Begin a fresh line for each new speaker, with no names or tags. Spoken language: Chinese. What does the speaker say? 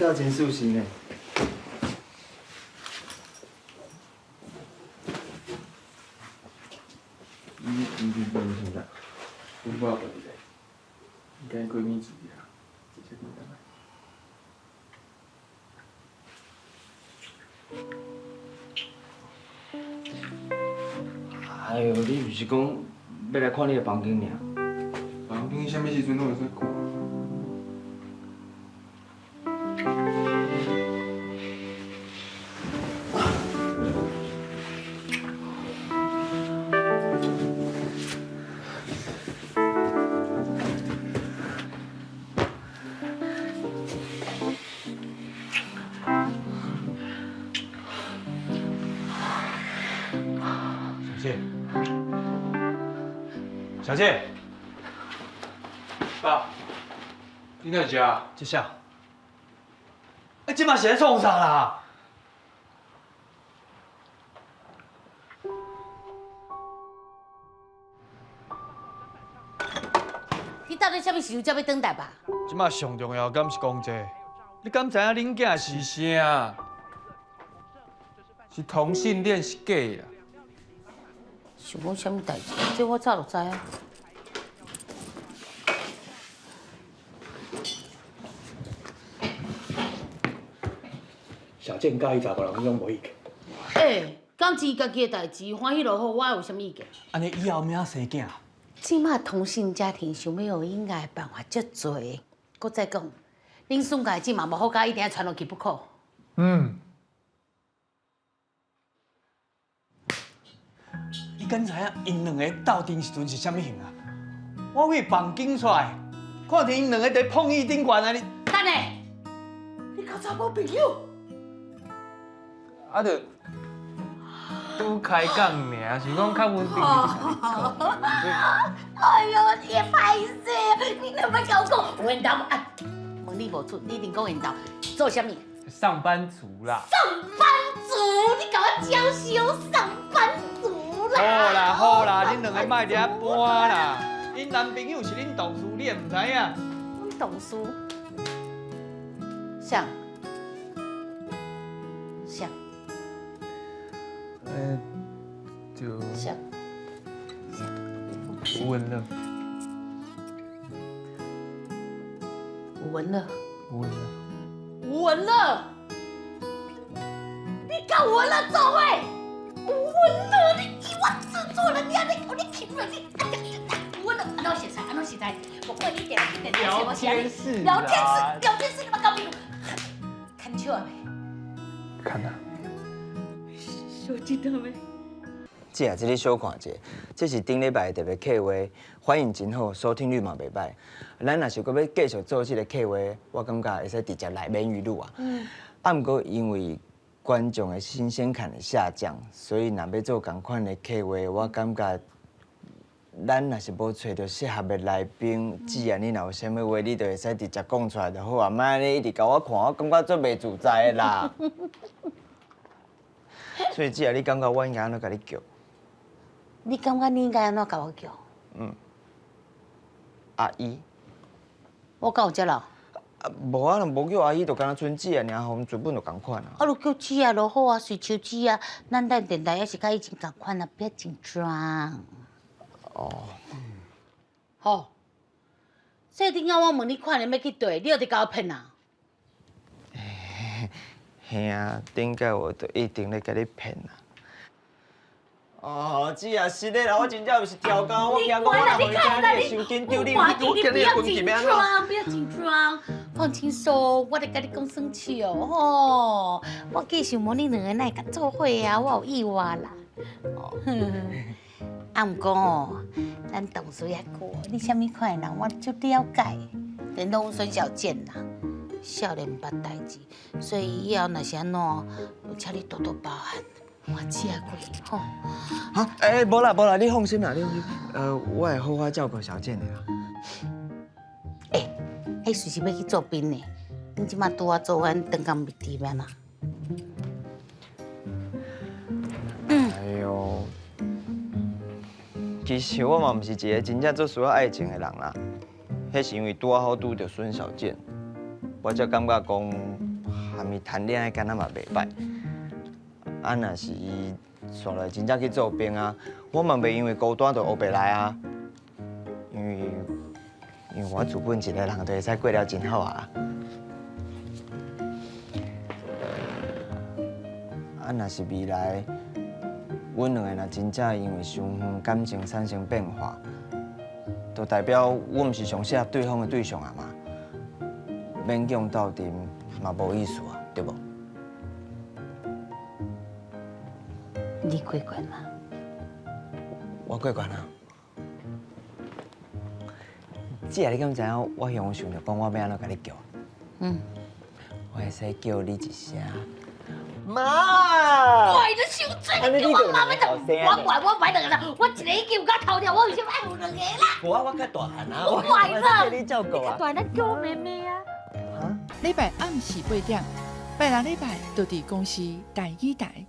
到真舒心呢。你现在，我不要管你嘞，你跟闺蜜注意啊，这些订单。哎呦，你不是讲要来看你的房间尔？房间什么时阵拢会使看？
小姐，
爸，你哪食？
这下，这嘛是在创啥啦？
你到底什么时候才要转台吧？
这嘛上重要，敢是讲这？你敢知影恁囝是？
是啥？是同性恋是假啦？
想讲什么代志？这我早就知啊。
小健介意查甫人，你拢无意见。
敢是家己的代志，欢喜就好，我有啥物意见？
安尼以后要怎生囝？
即马同性家庭想要有应该的办法足多。搁再讲，恁孙家即嘛无好甲一定要传落去不可。
你敢知影因两个斗阵时阵是啥物形啊？我为房间出来，看见因两个在碰椅顶悬啊！你
等下，你交查某朋友？
啊，就拄开讲尔，是讲较稳定。
哎呦，你歹势，你能不能甲我讲缘投啊？问你无出，你一定讲缘投做啥物？
上班族啦。
上班族，你甲我娇羞上班族啦！
好啦好啦，恁两个莫伫遐搬啦。因男朋友是恁同事，你也唔知影？
阮同事，像
就
像
吴文乐，
吴文乐，
吴文乐，
吴文乐，你甲吴文乐做伙？吴文乐，你以我制作人，你安尼搞你评论你，吴文乐，安怎写菜？不过你点
聊天室，
聊天室，你妈搞不？看笑没？
看啊。
手机到没？
姐啊，这里小看者，这是顶礼拜的特别客话，反应真好，收听率嘛袂歹。咱若是搁要继续做这个客话，我感觉会使直接来免预录啊。啊，毋过因为观众的新鲜感的下降，所以若要做同款的客话，我感觉咱若是要找到适合的来宾，既然你若有啥物话，你就会使直接讲出来就好啊，莫安尼一直甲我看，我感觉做袂自在的啦。所以姐啊，你感觉我应该安怎甲你叫？
你感觉你应该安怎甲我叫？
阿姨。
我敢有遮老？
啊，无啊，若无叫阿姨，就敢若春姐啊，尔，互全部就共款啊。
啊，就叫姐啊，就好啊，随手姐啊。咱等电台也是甲以前共款啊，不要紧张。
哦。
好。说顶仔我问你看你要去对，你又伫甲我骗啊？
嘿啊，顶个我就一定咧甲你骗啦。哦，姐啊，是咧啦，我真正毋是调工，我惊讲我若回家你会伤紧张，你
我
今日的运气要安怎？
不要紧张，放轻松，我咧甲你讲算笑吼。我计想问你两个哪会甲做伙啊？我有意外啦。啊，毋过哦，咱同事也过，你啥物款的人我足了解，连拢孙小健啦，少年毋捌代志，所以以后若是安怎，就请你多多包涵。我吃过吼。
啊，无啦，你放心啦，你放心。我会好好照顾小健的啦。
迄随时要去做兵呢，你即马拄啊做完长工密题咩啦？
哎呦，其实我嘛毋是一个真正做需要爱情的人啦，迄是因为拄啊好拄着孙小健，我才感觉讲含伊谈恋爱敢若嘛袂歹。啊，若是伊煞来真正去做兵啊，我嘛袂因为孤单就学袂来啊。因为我自本一个人就会使过了真好啊。啊，若是未来，阮两个若真正因为相远感情产生变化，就代表我毋是上适合对方的对象啊嘛。勉强斗阵嘛无意思啊，对无？
你过关吗？
我过关啊。姐，你敢知影我乡想着讲我要安怎甲你叫？我会使叫你一声妈。
我的手嘴，
安尼你就两个后生啊。
我买两个啦，我一个已经有甲头条，我为什么爱有两个啦？
我较大汉啊，
我坏了，
你照顾啊。
大咱叫我妹妹啊。
礼拜暗时8点，拜六礼拜就伫公司台语台